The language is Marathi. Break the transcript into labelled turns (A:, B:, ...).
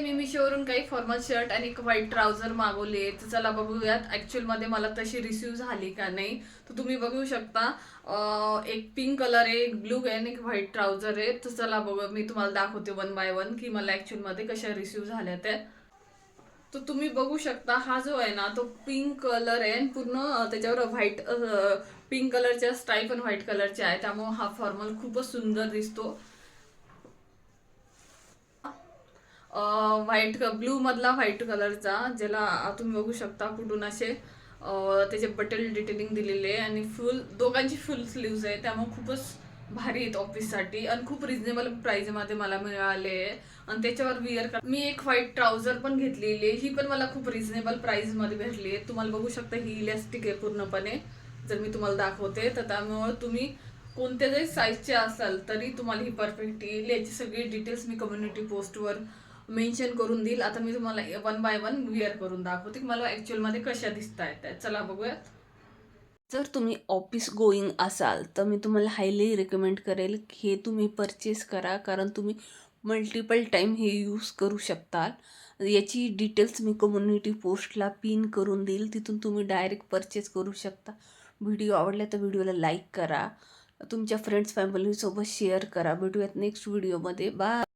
A: मी मिशोवरून काही फॉर्मल शर्ट आणि एक व्हाईट ट्राउझर मागवले, तर चला बघूयात ॲक्च्युअलमध्ये मला तशी रिसीव झाली का नाही. तर तुम्ही बघू शकता, एक पिंक कलर आहे, एक ब्लू आहे आणि एक व्हाईट ट्राउझर आहे. तर चला बघू, मी तुम्हाला दाखवते वन बाय वन की मला ॲक्च्युअलमध्ये कशा रिसीव झाल्या त्या. तर तुम्ही बघू शकता, हा जो आहे ना तो पिंक कलर आहे आणि पूर्ण त्याच्यावर व्हाईट पिंक कलरच्या स्ट्राईप पण व्हाईट कलरच्या आहे, त्यामुळे हा फॉर्मल खूपच सुंदर दिसतो. व्हाईट ब्लू मधला व्हाईट कलरचा, ज्याला तुम्ही बघू शकता कुठून असे त्याचे बटन डिटेलिंग दिलेले आहे आणि फुल दोघांची फुल स्लीव्ज आहे, त्यामुळे खूपच भारी आहेत ऑफिससाठी आणि खूप रिझनेबल प्राइसमध्ये मला मिळाले. आणि त्याच्यावर विअर कर मी एक व्हाईट ट्राउझर पण घेतलेली आहे, ही पण मला खूप रिझनेबल प्राइसमध्ये भेटली आहे. तुम्हाला बघू शकता ही इलॅस्टिक आहे पूर्णपणे, जर मी तुम्हाला दाखवते तर त्यामुळे तुम्ही कोणत्या जरी साईजचे असाल तरी तुम्हाला ही परफेक्ट येईल. याची सगळी डिटेल्स मी कम्युनिटी पोस्टवर मेन्शन करून देईल. आता मी तुम्हाला वन बाय वन वेअर करून दाखवते की मला ॲक्च्युअलमध्ये कशा दिसत आहेत. चला बघूयात.
B: जर तुम्ही ऑफिस गोईंग असाल तर मी तुम्हाला हायली रिकमेंड करेल की हे तुम्ही परचेस करा, कारण तुम्ही मल्टिपल टाईम हे यूज करू शकता. याची डिटेल्स मी कम्युनिटी पोस्टला पिन करून देईल, तिथून तुम्ही डायरेक्ट परचेस करू शकता. व्हिडिओ आवडला तर व्हिडिओला लाईक करा, तुमच्या फ्रेंड्स फॅमिलीसोबत शेअर करा. भेटूयात नेक्स्ट व्हिडिओमध्ये. बाय.